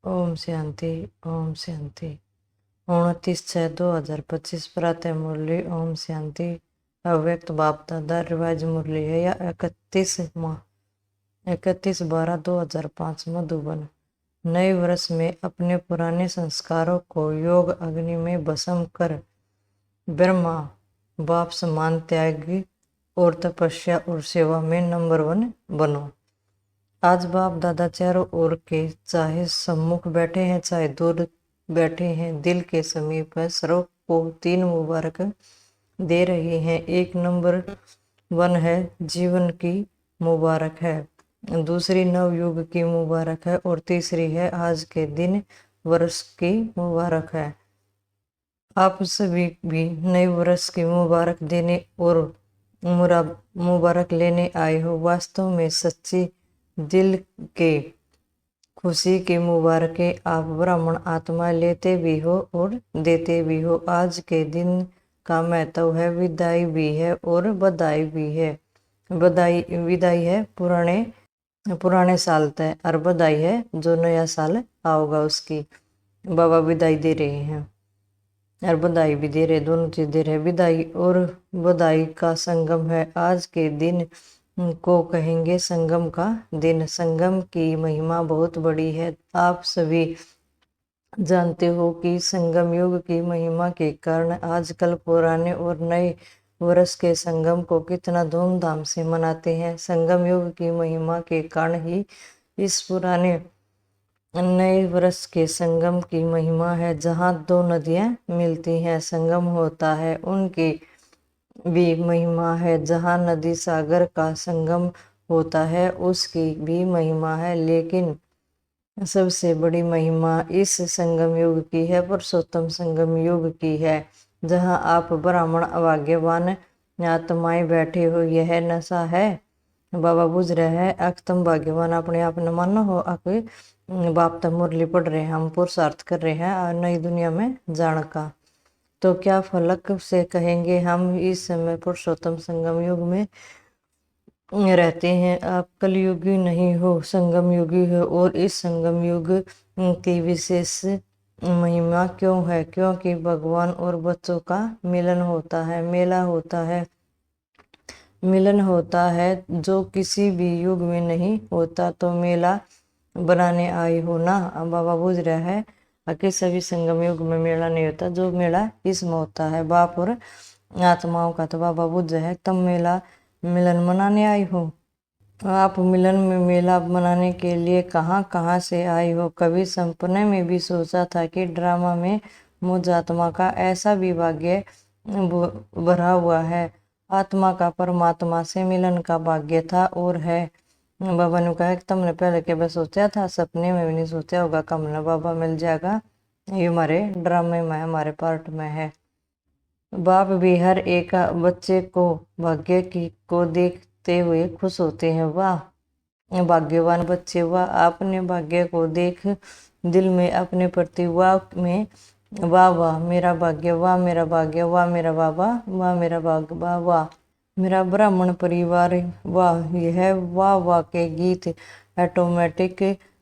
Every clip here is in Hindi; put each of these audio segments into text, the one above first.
ओम शांति। ओम शांति। 29/6/2025 प्रातः मुरली। ओम शांति। अव्यक्त बाप दादा रिवाज मुरली है या 31/12/2005 मधुबन। नए वर्ष में अपने पुराने संस्कारों को योग अग्नि में भस्म कर ब्रह्मा बाप समान त्याग और तपस्या और सेवा में नंबर 1 बनो। आज बाप दादा चारों ओर के चाहे सम्मुख बैठे हैं चाहे दूर बैठे हैं दिल के समीप है सर्व को 3 मुबारक दे रहे हैं। 1 नंबर 1 है जीवन की मुबारक है, दूसरी नवयुग की मुबारक है और तीसरी है आज के दिन वर्ष की मुबारक है। आप सभी भी नए वर्ष की मुबारक देने और मुबारक लेने आए हो। वास्तव में सच्ची दिल के खुशी की मुबारकें आप ब्राह्मण आत्मा लेते भी हो और देते भी हो। आज के दिन का महत्व है विदाई भी है और बधाई भी है। विदाई है पुराने साल तय और बधाई है जो नया साल आओगा उसकी। बाबा विदाई दे रहे हैं और बधाई भी दे रहे, दोनों चीज दे रहे। विदाई और बधाई का संगम है। आज के दिन को कहेंगे संगम का दिन। संगम की महिमा बहुत बड़ी है। आप सभी जानते हो कि संगम युग की महिमा के कारण आजकल पुराने और नए वर्ष के संगम को कितना धूमधाम से मनाते हैं। संगम युग की महिमा के कारण ही इस पुराने नए वर्ष के संगम की महिमा है। जहाँ 2 नदियाँ मिलती हैं संगम होता है, उनकी भी महिमा है। जहाँ नदी सागर का संगम होता है उसकी भी महिमा है, लेकिन सबसे बड़ी महिमा इस संगम युग की है, पुरुषोत्तम संगम युग की है। जहाँ आप ब्राह्मण अभाग्यवान आत्माएं बैठे हो, यह नशा है। बाबा बुझ रहे हैं अक्तम भाग्यवान अपने आप न मानो हो। आप बाप तक मुरली पढ़ रहे हैं, हम पुरुषार्थ कर रहे हैं और नई दुनिया में जान का। तो क्या फलक से कहेंगे हम इस समय पुरुषोत्तम संगम युग में रहते हैं। आप कलयुगी नहीं हो, संगम युगी हो। और इस संगम युग की विशेष महिमा क्यों है? क्योंकि भगवान और बच्चों का मिलन होता है, मेला होता है, मिलन होता है जो किसी भी युग में नहीं होता। तो मेला बनाने आई हो ना। अब बाबा बुझ रहा है कि सभी संगम युग में मेला नहीं होता, जो मेला इसमें होता है बाप और आत्माओं का। तो बाबा बुझ रहा है तुम मेला मिलन मनाने आई हो। आप मिलन में मेला मनाने के लिए कहाँ कहाँ से आई हो। कभी सपने में भी सोचा था कि ड्रामा में मुझ आत्मा का ऐसा भी भाग्य भरा हुआ है। आत्मा का परमात्मा से मिलन का भाग्य था और है। बाबा ने कहा कि तुमने पहले के बस सोचा था, सपने में भी नहीं सोचा होगा कमला बाबा मिल जाएगा। ये हमारे ड्रामे में हमारे पार्ट में है। बाप भी हर एक बच्चे को भाग्य की को देखते हुए खुश होते हैं। वाह भाग्यवान बच्चे, वाह आपने भाग्य को देख दिल में अपने प्रति वाह में वाह वाह मेरा भाग्य, वाह मेरा भाग्य, वाह मेरा बाबा, वाह मेरा भाग्य, वाह वाह मेरा ब्राह्मण परिवार, वाह यह वाह वाह के गीत ऑटोमेटिक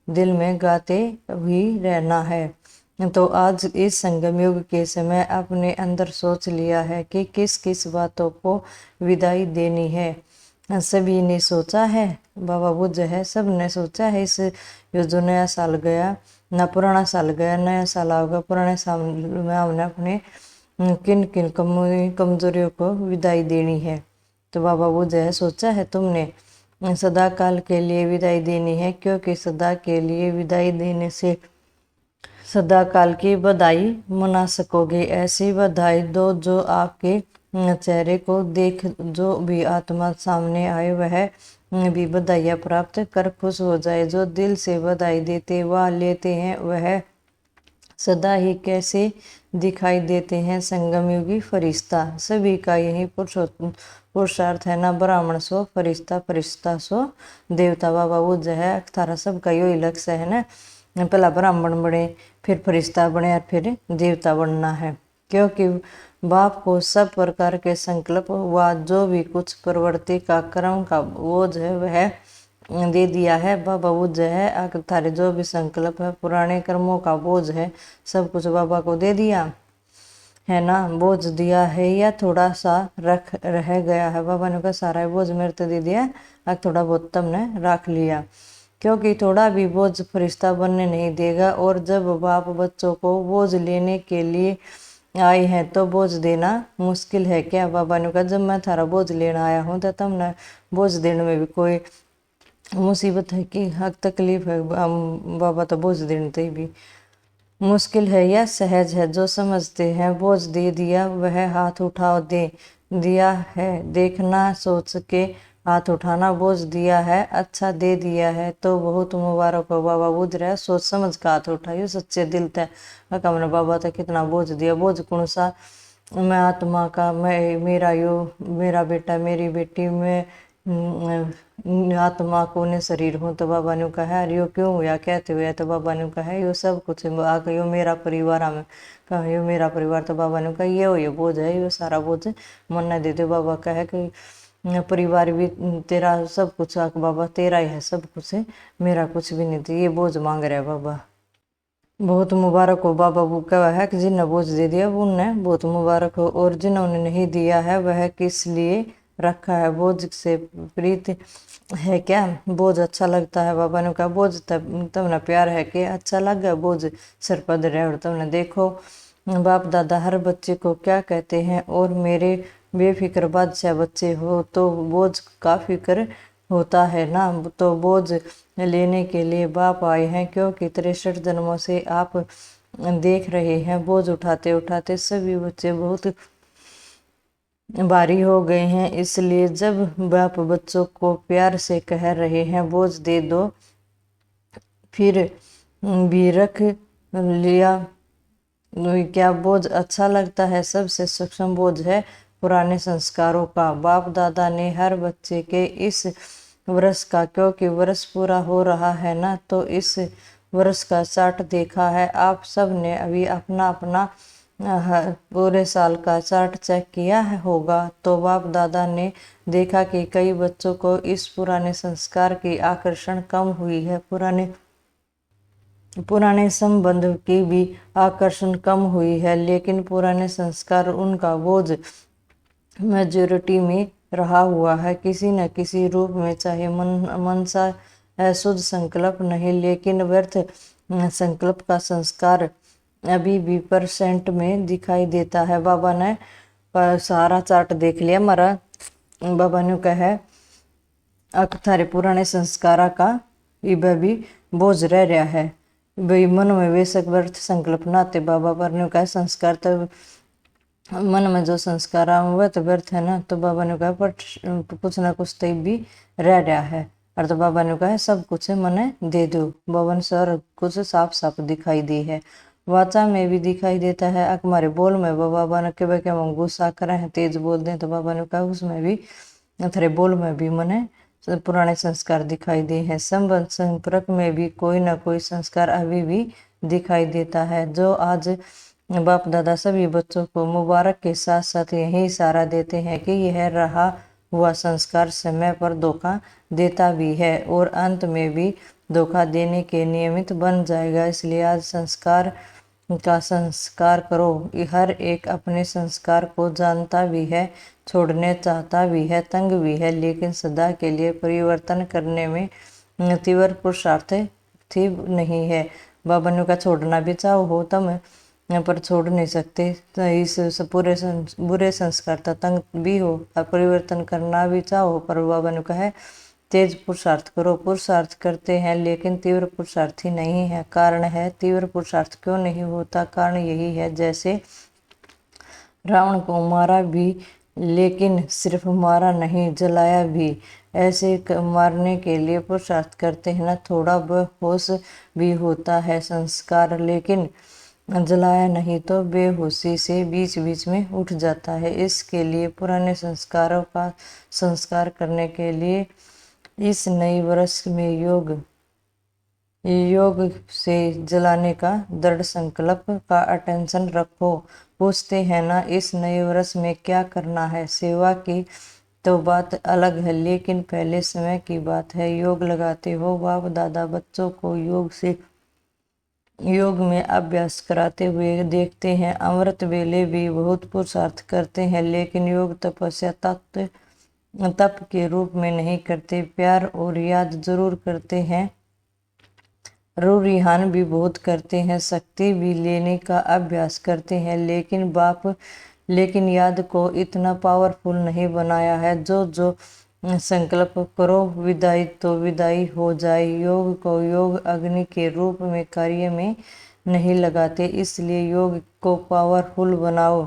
दिल में गाते हुए रहना है। तो आज इस संगम युग के समय अपने अंदर सोच लिया है कि किस किस बातों को विदाई देनी है। सभी ने सोचा है, बाबा बुझ है, सब ने सोचा है। इस जो नया साल गया ना, पुराना साल गया, नया साल आएगा। पुराने साल में हमने अपने किन किन कमजोरियों को विदाई देनी है। तो बाबा बुझ है सोचा है तुमने सदा काल के लिए विदाई देनी है, क्योंकि सदा के लिए विदाई देने से सदा काल की बधाई मना सकोगे। ऐसी बधाई दो जो आपके चेहरे को देख जो भी आत्मा सामने आए वह भी बधाइयाँ प्राप्त कर खुश हो जाए। जो दिल से बधाई देते व लेते हैं वह सदा ही कैसे दिखाई देते हैं संगम युगी फरिश्ता। सभी का यही पुरुषार्थ है ना, ब्राह्मण सो फरिश्ता, फरिश्ता सो देवता। बाबा बुझ है अख्तारा सबका यही लक्ष्य है ना, पहला ब्राह्मण बने फिर फरिश्ता बने और फिर देवता बनना है। क्योंकि बाप को सब प्रकार के संकल्प व जो भी कुछ प्रवृत्ति का कर्म का बोझ है वह दे दिया है। बाबा बोझ है थारे जो भी संकल्प है, पुराने कर्मों का बोझ है, सब कुछ बाबा को दे दिया है ना। बोझ दिया है या थोड़ा सा रह गया है? बाबा ने कहा सारा बोझ मेरे तो दे दिया, अब थोड़ा बहुत तुमने रख लिया, क्योंकि थोड़ा भी बोझ फरिश्ता बनने नहीं देगा। और जब बाप बच्चों को बोझ लेने के लिए आए हैं तो बोझ देना मुश्किल है क्या? बाबा ने कहा जब मैं थारा बोझ लेना आया हूँ तो तुमने बोझ देने में भी कोई मुसीबत है कि हक तकलीफ है? बाबा तो बोझ देने भी मुश्किल है या सहज है? जो समझते हैं बोझ दे दिया वह हाथ उठाओ। दे दिया है देखना सोच के हाथ उठाना। बोझ दिया है अच्छा दे दिया है तो बहुत मुबारक हो। बाबा बुझ रहा है सोच समझ का हाथ उठाइयो सच्चे दिल तय। कमरा बाबा तो कितना बोझ दिया, बोझ कौन सा? मैं आत्मा का, मैं मेरा यो मेरा बेटा मेरी बेटी, मैं आत्मा को ने शरीर हूँ। तो बाबा ने कहा यो क्यों हुआ कहते हुए? तो बाबा ने कहा यो सब कुछ आ यो मेरा परिवार हमें कहा यो मेरा परिवार। तो बाबा ने कहा ये हो ये बोझ है, यो सारा बोझ मन न दे दो। बाबा कहे कि परिवार भी तेरा सब कुछ आ बाबा तेरा ही है, सब कुछ है मेरा कुछ भी नहीं थी, ये बोझ मांग रहा है बाबा। बहुत मुबारक हो बाबा। वो कहा है कि जिन्हें बोझ दे दिया वो उन्हें बहुत मुबारक हो, और जिन्होंने नहीं दिया है वह किस लिए रखा है? बोझ से प्रीत है क्या? बोझ अच्छा लगता है? बाबा ने कहा बोझ तब ना प्यार है कि अच्छा लग गया बोझ सर पर रहे। और तुमने देखो बाप दादा हर बच्चे को क्या कहते हैं, और मेरे बेफिक्र बादशाह बच्चे हो तो बोझ का फिक्र होता है ना। तो बोझ लेने के लिए बाप आए हैं, क्योंकि 63 जन्मों से आप देख रहे हैं बोझ उठाते उठाते सभी बच्चे बहुत भारी हो गए हैं। इसलिए जब बाप बच्चों को प्यार से कह रहे हैं बोझ दे दो, फिर भी रख लिया, क्या बोझ अच्छा लगता है? सबसे सूक्ष्म बोझ है पुराने संस्कारों का। बाप दादा ने हर बच्चे के इस वर्ष का, क्योंकि वर्ष पूरा हो रहा है ना, तो इस वर्ष का चार्ट देखा है। आप सब ने अभी अपना अपना पूरे साल का चार्ट चेक किया है होगा। तो बाप दादा ने देखा कि कई बच्चों को इस पुराने संस्कार की आकर्षण कम हुई है, पुराने संबंध की भी आकर्षण कम हुई है, लेकिन पुराने संस्कार उनका बोझ मेजोरिटी में रहा हुआ है किसी न किसी रूप में, चाहे मनसा शुद्ध संकल्प नहीं, लेकिन व्यर्थ संकल्प का संस्कार अभी भी % में दिखाई देता है। बाबा ने सारा चार्ट देख लिया हमारा। बाबा ने कहा थारे पुराने संस्कारा का इबे भी बोझ रह रहा है भाई मन में बेशक व्यर्थ संकल्प नाते। बाबा पर ने कहा संस्कार तो मन में जो संस्कार हुआ तो व्यर्थ है ना। तो बाबा ने कहा पर कुछ ना कुछ तो भी रह रहा है। और तो बाबा ने कहा सब कुछ मने दे दो। बाबा ने सर कुछ साफ साफ दिखाई दी है, वाचा में भी दिखाई देता है, हमारे बोल में बाबा ने कहा क्या हम गुस्सा करें हैं तेज बोल दें, तो बाबा ने कहा उसमें भी थारे बोल में भी मने पुराने संस्कार दिखाई दे हैं। संबंध संपर्क में भी कोई ना कोई संस्कार अभी भी दिखाई देता है। जो आज बाप दादा सभी बच्चों को मुबारक के साथ साथ यही इशारा देते हैं कि यह रहा हुआ संस्कार समय पर धोखा देता भी है और अंत में भी धोखा देने के नियमित बन जाएगा। इसलिए आज संस्कार का संस्कार करो। हर एक अपने संस्कार को जानता भी है, छोड़ने चाहता भी है, तंग भी है, लेकिन सदा के लिए परिवर्तन करने में तीव्र पुरुषार्थ नहीं है। बाबा ने का छोड़ना भी चाहो हो तुम पर छोड़ नहीं सकते, तो इस पूरे बुरे संस्कार तंग भी हो और परिवर्तन करना भी चाहो, पर बाबा ने कहा तेज पुरुषार्थ करो। पुरुषार्थ करते हैं लेकिन तीव्र पुरुषार्थी नहीं है। कारण है तीव्र पुरुषार्थ क्यों नहीं होता? कारण यही है जैसे रावण को मारा भी लेकिन सिर्फ मारा नहीं जलाया भी, ऐसे मारने के लिए पुरुषार्थ करते हैं ना, थोड़ा बेहोश भी होता है संस्कार, लेकिन जलाया नहीं तो बेहोशी से बीच बीच में उठ जाता है। इसके लिए पुराने संस्कारों का संस्कार करने के लिए इस नई वर्ष में योग से जलाने का दृढ़ संकल्प का अटेंशन रखो। पूछते हैं ना इस नए वर्ष में क्या करना है? सेवा की तो बात अलग है, लेकिन पहले समय की बात है। योग लगाते हो। बाप दादा बच्चों को योग में अभ्यास कराते हुए देखते हैं। अमृत वेले भी बहुत पुरुषार्थ करते हैं, लेकिन योग तपस्या तप के रूप में नहीं करते। प्यार और याद जरूर करते हैं, रूरिहान भी बहुत करते हैं, शक्ति भी लेने का अभ्यास करते हैं, लेकिन याद को इतना पावरफुल नहीं बनाया है। जो संकल्प करो विदाई तो विदाई हो जाए। योग को योग अग्नि के रूप में कार्य में नहीं लगाते, इसलिए योग को पावरफुल बनाओ।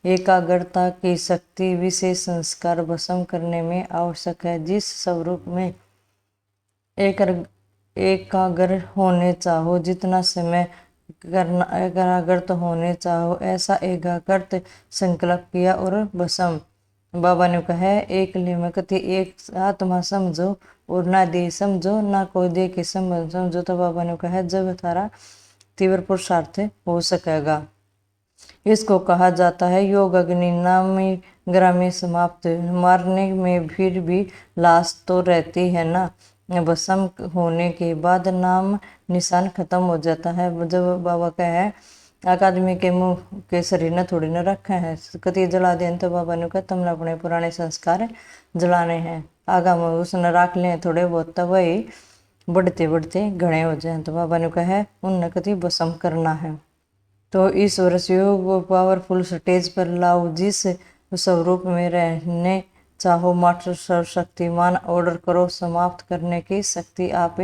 एकाग्रता की शक्ति विशेष संस्कार भस्म करने में आवश्यक है। जिस स्वरूप में एकाग्र होने चाहो, जितना समय करना एकाग्रत होने चाहो, ऐसा एकाग्रत संकल्प किया और भस्म। बाबा ने कहा है, एक लिमकती एक आत्मा समझो और ना देह समझो, ना कोई देह के संबंध समझो। तो बाबा ने कहा है, जब तारा तीव्र पुरुषार्थ हो सकेगा। इसको कहा जाता है योग अग्नि। नामी ग्रामी समाप्त। मारने में फिर भी लाश तो रहती है ना। भस्म होने के बाद नाम निशान खत्म हो जाता है। जब बाबा का है आदमी के मुंह के शरीर ने थोड़ी न रखे हैं, कति जला दें। तो बाबा ने कहा, तुमने अपने पुराने संस्कार जलाने हैं, आगा में उसने रख लें थोड़े बहुत, तब वही बढ़ते बढ़ते घने हो जाए। तो बाबा ने कहा, उनने कति भस्म करना है। तो इस वर्ष योग पावरफुल स्टेज पर लाओ। जिस स्वरूप में रहने चाहो, मास्टर सर्वशक्तिमान ऑर्डर करो। समाप्त करने की शक्ति आप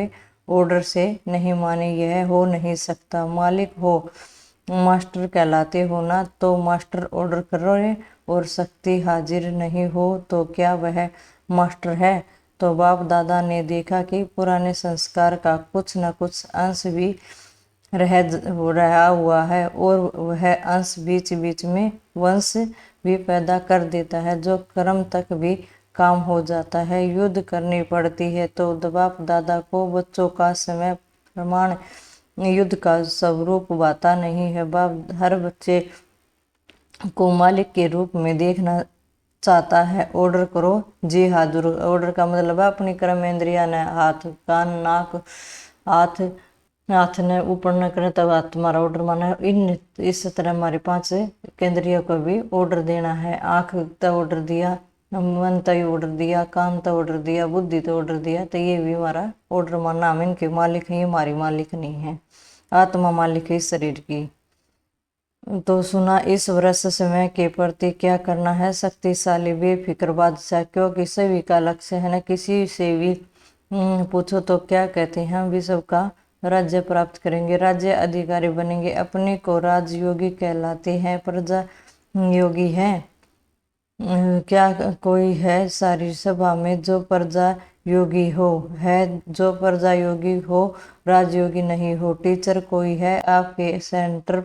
ऑर्डर से नहीं माने, यह हो नहीं सकता। मालिक हो, मास्टर कहलाते हो ना, तो मास्टर ऑर्डर करो। और शक्ति हाजिर नहीं हो तो क्या वह मास्टर है? तो बाप दादा ने देखा कि पुराने संस्कार का कुछ न कुछ अंश भी रहा हुआ है, और वह अंश बीच बीच में वंश भी पैदा कर देता है, जो कर्म तक भी काम हो जाता है। युद्ध करनी पड़ती है तो बाप दादा को बच्चों का समय प्रमाण युद्ध का स्वरूप बाता नहीं है। बाप हर बच्चे को मालिक के रूप में देखना चाहता है। ऑर्डर करो जी हाजुर। ऑर्डर का मतलब है अपनी कर्म इंद्रिया ने हाथ कान नाक हाथ ने ऊपर न करे, तब तुम्हारा ऑर्डर माना। इस तरह हमारे 5 केंद्रियों को भी ऑर्डर देना है। आँख तो ऑर्डर दिया, मन तो ऑर्डर दिया, कान तो ऑर्डर दिया, बुद्धि तो ऑर्डर दिया, तो ये भी हमारा ऑर्डर मानना। हम इनके मालिक हैं, ये हमारी मालिक नहीं है। आत्मा मालिक है इस शरीर की। तो सुना इस वर्ष समय के प्रति क्या करना है। शक्तिशाली बेफिक्र बादशाह, क्योंकि सभी का लक्ष्य है न। किसी से भी पूछो तो क्या कहते हैं, हम विश्व का राज्य प्राप्त करेंगे, राज्य अधिकारी बनेंगे। अपने को राजयोगी कहलाते हैं, प्रजा योगी हैं। क्या कोई है सारी सभा में जो प्रजा योगी हो? है जो प्रजा योगी हो, राजयोगी नहीं हो। टीचर कोई है आपके सेंटर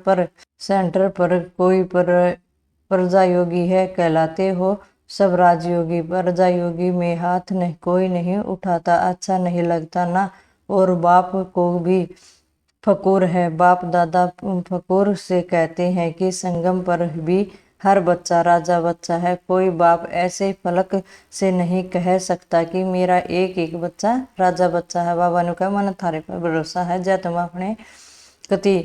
पर कोई प्रजा योगी है, कहलाते हो सब राजयोगी। प्रजा योगी में हाथ नहीं कोई नहीं उठाता, अच्छा नहीं लगता ना। और बाप को भी फकूर है। बाप दादा फकूर से कहते हैं कि संगम पर भी हर बच्चा राजा बच्चा है। कोई बाप ऐसे फलक से नहीं कह सकता कि मेरा एक एक बच्चा राजा बच्चा है। बाबा ने कहा, मन थारे पर भरोसा है, जब तुम अपने कति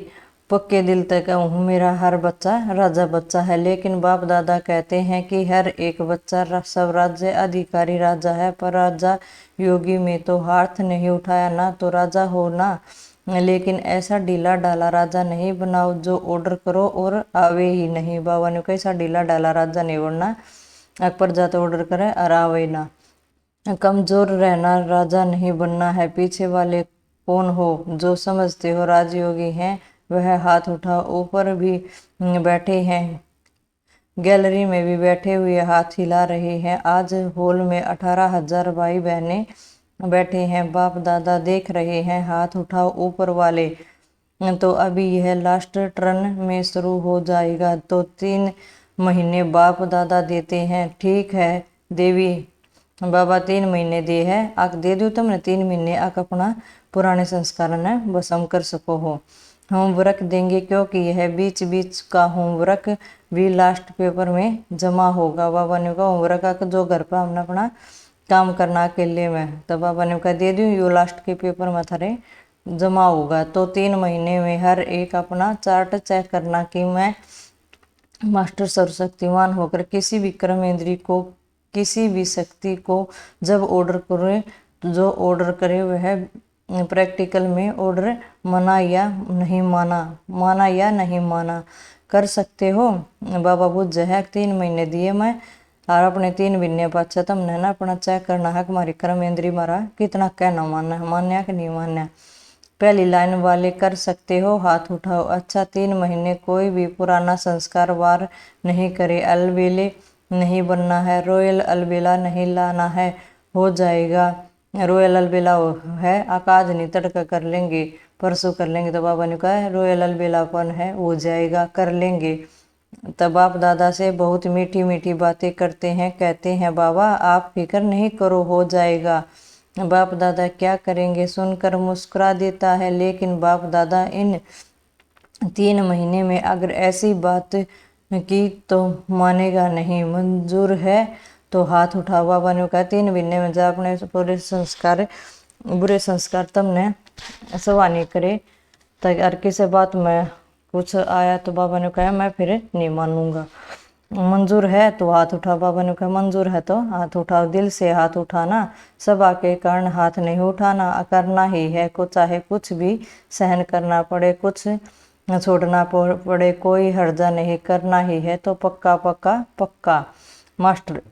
पक्के दिल तक कहूँ मेरा हर बच्चा राजा बच्चा है। लेकिन बाप दादा कहते हैं कि हर एक बच्चा सब राज्य अधिकारी राजा है। पर राजा योगी में तो हाथ नहीं उठाया ना, तो राजा हो ना। लेकिन ऐसा ढीला डाला राजा नहीं बनाओ जो ऑर्डर करो और आवे ही नहीं। बाबा ने कैसा ढीला डाला राजा नहीं बनना, अकबर जाते ऑर्डर करे और आवे ना। कमजोर रहना, राजा नहीं बनना है। पीछे वाले कौन हो जो समझते हो राजयोगी हैं, वह हाथ उठाओ। ऊपर भी बैठे हैं, गैलरी में भी बैठे हुए हाथ हिला रहे हैं। आज हॉल में 18,000 भाई बहनें बैठे हैं। बाप दादा देख रहे हैं, हाथ उठाओ ऊपर वाले। तो अभी यह लास्ट टर्न में शुरू हो जाएगा, तो 3 महीने बाप दादा देते हैं। ठीक है देवी, बाबा 3 महीने दे है, आक दे दो तुमने 3 महीने, आक अपना पुराने संस्कार ने भस्म कर सको हो। होमवर्क देंगे, क्योंकि यह बीच बीच का होमवर्क भी लास्ट पेपर में जमा होगा। बाबा ने कहा होमवर्क का जो घर पर हमने अपना काम करना अकेले में, तो बाबा ने कहा दे दूँ, यो लास्ट के पेपर में थारे जमा होगा। तो 3 महीने में हर एक अपना चार्ट चेक करना कि मैं मास्टर सर्वशक्तिमान होकर किसी भी कर्मेंद्री को, किसी भी शक्ति को जब ऑर्डर करे, जो ऑर्डर करे वह प्रैक्टिकल में ऑर्डर माना या नहीं माना या नहीं माना कर सकते हो। बाबा बुझ है 3 महीने दिए मैं, और अपने 3 महीने पाछा तुमने ना अपना चेक करना है कि हमारी कर्मेंद्री मारा कितना कहना मान्या कि नहीं मान्या। पहली लाइन वाले कर सकते हो हाथ उठाओ। अच्छा 3 महीने कोई भी पुराना संस्कार वार नहीं करे, अलबेले नहीं बनना है, रॉयल अलबेला नहीं लाना है, हो जाएगा। रॉयल अलबेला है आकाज नहीं तड़का कर लेंगे, परसों कर लेंगे। तो बाबा ने कहा रॉयल अलबेलापन है, हो जाएगा, कर लेंगे। तब बाप दादा से बहुत मीठी मीठी बातें करते हैं, कहते हैं बाबा आप फिक्र नहीं करो, हो जाएगा। बाप दादा क्या करेंगे सुनकर मुस्कुरा देता है, लेकिन बाप दादा इन 3 महीने में अगर ऐसी बात की तो मानेगा नहीं। मंजूर है तो हाथ उठा। बाबा ने कहा 3 महीने में जा अपने बुरे संस्कार तुमने सवा नहीं करे, अगर किसी बात में कुछ आया तो बाबा ने कहा मैं फिर नहीं मानूंगा। मंजूर है तो हाथ उठा। बाबा ने कहा मंजूर है तो हाथ उठाओ, दिल से हाथ उठाना, सभा के कारण हाथ नहीं उठाना, करना ही है को चाहे कुछ भी सहन करना पड़े, कुछ छोड़ना पड़े, कोई हर्जा नहीं, करना ही है तो पक्का पक्का पक्का मास्टर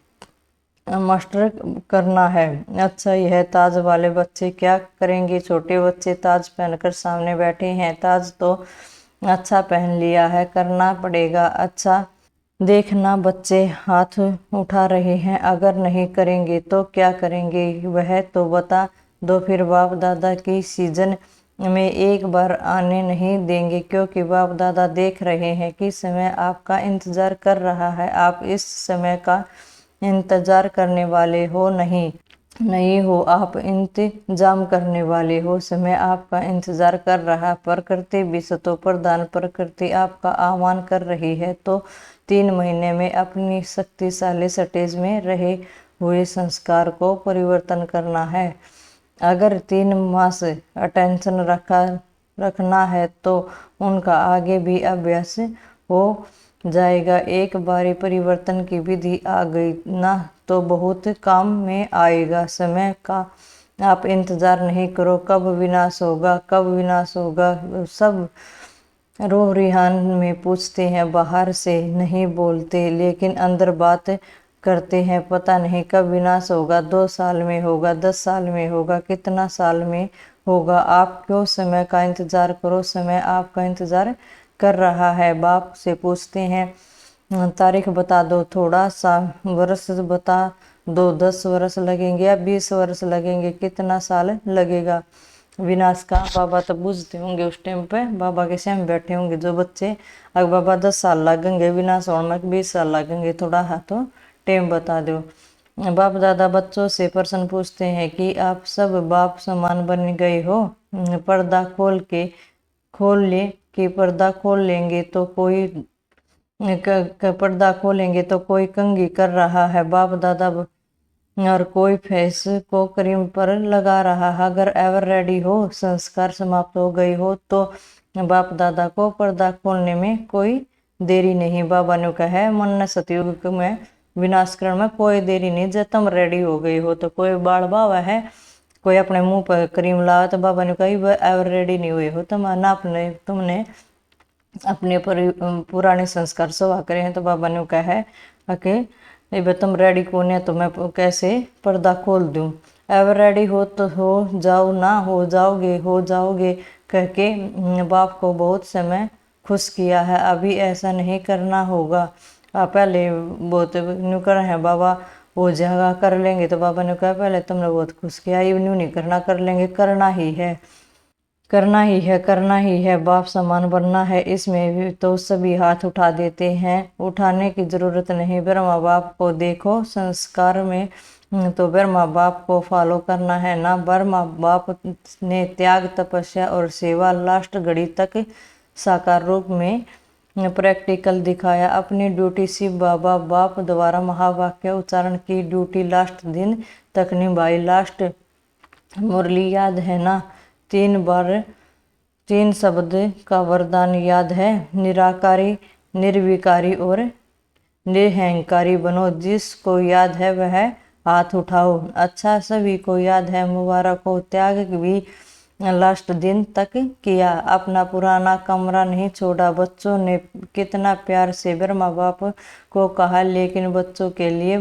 करना है। अच्छा ही है। ताज वाले बच्चे क्या करेंगे, छोटे बच्चे ताज पहनकर सामने बैठे हैं, ताज तो अच्छा पहन लिया है, करना पड़ेगा। अच्छा देखना बच्चे हाथ उठा रहे हैं, अगर नहीं करेंगे तो क्या करेंगे वह तो बता दो, फिर बाप दादा की सीजन में एक बार आने नहीं देंगे, क्योंकि बाप दादा देख रहे हैं कि समय आपका इंतजार कर रहा है, आप इस समय का इंतजार करने वाले हो नहीं हो, आप इंतजाम करने वाले हो। समय आपका इंतजार कर रहा, प्रकृति विश्व प्रधान प्रकृति आपका आह्वान कर रही है। तो 3 महीने में अपनी शक्तिशाली स्टेज में रहे हुए संस्कार को परिवर्तन करना है। अगर 3 मास अटेंशन रखना है तो उनका आगे भी अभ्यास हो जाएगा। एक बारी परिवर्तन की विधि आ गई ना तो बहुत काम में आएगा। समय का आप इंतजार नहीं करो, कब विनाश होगा, कब विनाश होगा। सब रोह रिहान में पूछते हैं, बाहर से नहीं बोलते लेकिन अंदर बात करते हैं, पता नहीं कब विनाश होगा, 2 साल में होगा, 10 साल में होगा, कितना साल में होगा। आप क्यों समय का इंतजार करो, समय आपका इंतजार कर रहा है। बाप से पूछते हैं तारीख बता दो, थोड़ा सा वर्ष बता दो, 10 वर्ष लगेंगे या 20 वर्ष लगेंगे, कितना साल लगेगा विनाश का। बाबा तो बुझते होंगे उस टाइम पे, बाबा के सामने बैठे होंगे जो बच्चे, अगर बाबा 10 साल लगेंगे विनाश होने में, 20 साल लगेंगे, थोड़ा हाथों टाइम बता दो। बाप दादा बच्चों से प्रश्न पूछते हैं कि आप सब बाप समान बन गए हो, पर्दा खोल ले कि पर्दा खोल लेंगे तो कोई पर्दा खोलेंगे तो कोई कंघी कर रहा है बाप दादा, और कोई फेस को क्रीम पर लगा रहा है। अगर एवर रेडी हो, संस्कार समाप्त हो गई हो तो बाप दादा को पर्दा खोलने में कोई देरी नहीं। बाबा ने कहा है मन सतयुग में विनाशकरण में कोई देरी नहीं, जब तुम रेडी हो गई हो तो कोई बाल बावा है, कोई अपने मुंह पर क्रीम लाओ, तो बाबा ने कही एवर रेडी नहीं हुए हो तुम ना, तुमने अपने पुराने संस्कार सवा करे हैं। तो बाबा ने कहा है कि तुम रेडी कौन है तो मैं कैसे पर्दा खोल दूं, एवर रेडी हो तो हो जाओ, ना हो जाओगे कह के बाप को बहुत समय खुश किया है। अभी ऐसा नहीं करना होगा, पहले बहुत नुकर है बाबा, वो जगह कर लेंगे। तो बाबा ने कहा पहले तुमने बहुत खुश किया, ये नहीं करना, कर लेंगे, करना ही है, बाप समान बनना है। इसमें भी तो सभी हाथ उठा देते हैं, उठाने की जरूरत नहीं। ब्रह्मा बाप को देखो, संस्कार में तो ब्रह्मा बाप को फॉलो करना है ना। ब्रह्मा बाप ने त्याग तपस्या और सेवा लास्ट घड़ी तक साकार रूप में प्रैक्टिकल दिखाया। अपनी ड्यूटी शिव बाबा बाप द्वारा महावाक्य उच्चारण की ड्यूटी लास्ट दिन तक निभाई। लास्ट मुरली याद है ना? 3 बार 3 शब्द का वरदान याद है? निराकारी, निर्विकारी और निरहंकारी बनो। जिसको याद है वह हाथ उठाओ। अच्छा, सभी को याद है, मुबारक हो। त्याग भी लास्ट दिन तक किया। अपना पुराना कमरा नहीं छोड़ा। बच्चों ने कितना प्यार से ब्रह्मा बाप को कहा, लेकिन बच्चों के लिए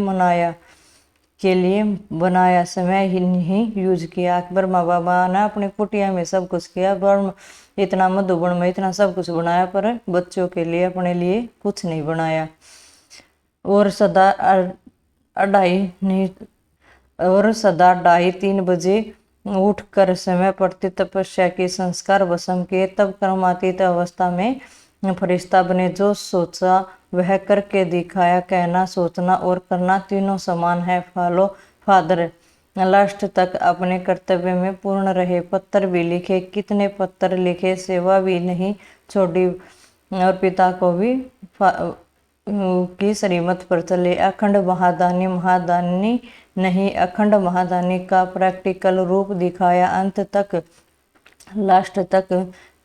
बनाया समय ही नहीं यूज किया। ब्रह्मा बाबा ने अपनी कुटिया में सब कुछ किया, ब्रह्म इतना मधुबन में इतना सब कुछ बनाया, पर बच्चों के लिए अपने लिए कुछ नहीं बनाया। और सदा 2:30-3 बजे उठकर समय प्रति तपस्या की संस्कार भस्म किए। तब कर्मातीत अवस्था में फरिश्ता बने। जो सोचा वह करके दिखाया। कहना, सोचना और करना तीनों समान है। Follow father. लास्ट तक अपने कर्तव्य में पूर्ण रहे। पत्र भी लिखे, कितने पत्र लिखे, सेवा भी नहीं छोड़ी और पिता को भी की श्रीमत पर चले। अखंड महादानी नहीं, अखंड महादानी का प्रैक्टिकल रूप दिखाया। अंत तक लास्ट तक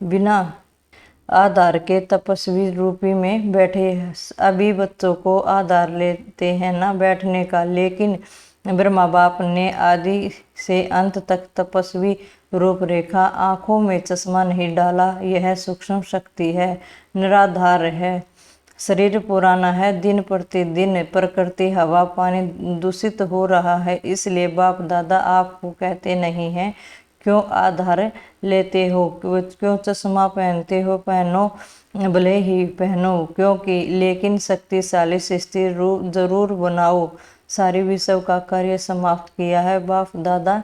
बिना आधार के तपस्वी रूपी में बैठे। अभी बच्चों को आधार लेते हैं ना बैठने का, लेकिन ब्रह्मा बाप ने आदि से अंत तक तपस्वी रूपरेखा, आंखों में चश्मा नहीं डाला। यह सूक्ष्म शक्ति है, निराधार है। शरीर पुराना है, दिन प्रतिदिन प्रकृति हवा पानी दूषित हो रहा है। इसलिए बाप दादा आपको कहते नहीं हैं क्यों आधार लेते हो, क्यों चश्मा पहनते हो, पहनो भले ही पहनो, क्योंकि लेकिन शक्तिशाली स्थिर रूप जरूर बनाओ। सारी विश्व का कार्य समाप्त किया है। बाप दादा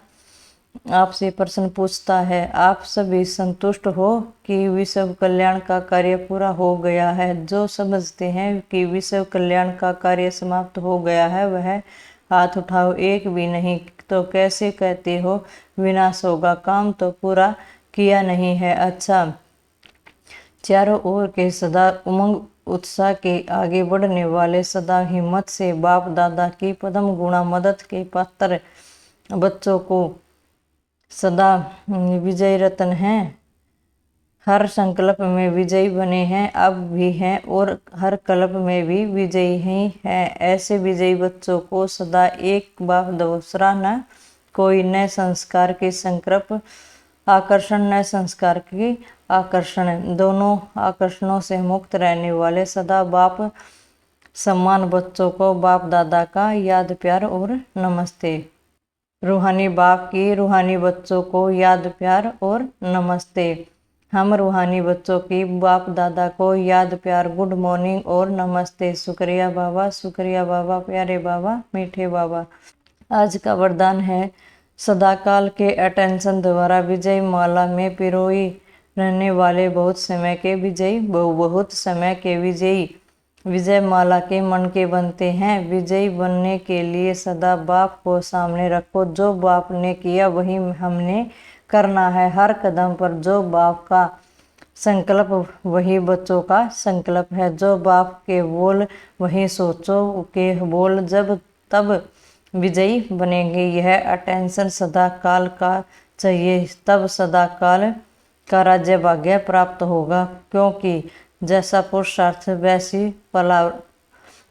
आपसे प्रश्न पूछता है, आप सभी संतुष्ट हो कि विश्व कल्याण का कार्य पूरा हो गया है? जो समझते हैं कि विश्व कल्याण का कार्य समाप्त हो गया है वह हाथ उठाओ। एक भी नहीं तो कैसे कहते हो विनाश होगा? काम तो पूरा किया नहीं है। अच्छा, चारों ओर के सदा उमंग उत्साह के आगे बढ़ने वाले, सदा हिम्मत से बाप दादा की पदम गुणा मदद के पात्र बच्चों को सदा विजय रत्न हैं। हर संकल्प में विजयी बने हैं, अब भी हैं और हर कल्प में भी विजयी ही हैं। ऐसे विजयी बच्चों को सदा एक बाप दूसरा न कोई, न संस्कार के संकल्प आकर्षण न संस्कार की आकर्षण, दोनों आकर्षणों से मुक्त रहने वाले सदा बाप सम्मान बच्चों को बाप दादा का याद प्यार और नमस्ते। रूहानी बाप की रूहानी बच्चों को याद प्यार और नमस्ते। हम रूहानी बच्चों की बाप दादा को याद प्यार, गुड मॉर्निंग और नमस्ते। शुक्रिया बाबा, प्यारे बाबा, मीठे बाबा। आज का वरदान है, सदाकाल के अटेंशन द्वारा विजय माला में पिरोई रहने वाले बहुत समय के विजयी विजय माला के मन के बनते हैं। विजयी बनने के लिए सदा बाप को सामने रखो। जो बाप ने किया वही हमने करना है। हर कदम पर जो बाप का संकल्प वही बच्चों का संकल्प है। जो बाप के बोल वही सोचो के बोल, जब तब विजयी बनेंगे। यह अटेंशन सदा काल का चाहिए, तब सदा काल का राज्य भाग्य प्राप्त होगा। क्योंकि जैसा पुरुषार्थ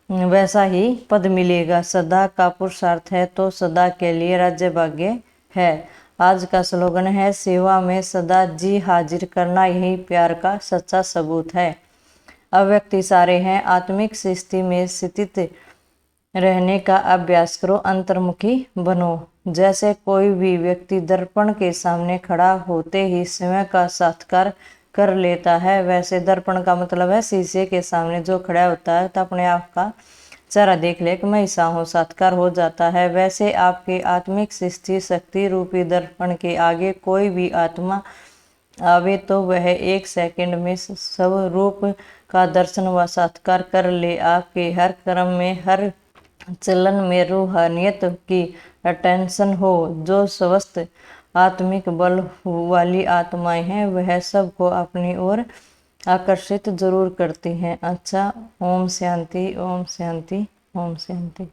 वैसा ही पद मिलेगा। सदा का पुरुषार्थ है तो सदा के लिए राज्य भाग्य है। आज का स्लोगन है, सेवा में सदा जी हाजिर करना यही प्यार का सच्चा सबूत है। अव्यक्त इशारे हैं, आत्मिक स्थिति में स्थित रहने का अभ्यास करो, अंतर्मुखी बनो। जैसे कोई भी व्यक्ति दर्पण के सामने खड़ा होते ही स्वयं का साक्षात्कार कर लेता है, वैसे दर्पण का मतलब है शीशे के सामने जो खड़ा होता है तो अपने आप का चेहरा देख ले कि मैं ऐसा हूँ, साक्षात्कार हो जाता है। वैसे आपके आत्मिक स्थिति शक्ति रूपी दर्पण के आगे कोई भी आत्मा आवे तो वह 1 सेकंड में सब रूप का दर्शन व साक्षात्कार कर ले। आपके हर कर्म में, हर चलन में रूहानियत की अटेंशन हो। जो स्वस्थ आत्मिक बल वाली आत्माएं हैं वह सबको अपनी ओर आकर्षित जरूर करती हैं। अच्छा, ओम शांति, ओम शांति, ओम शांति।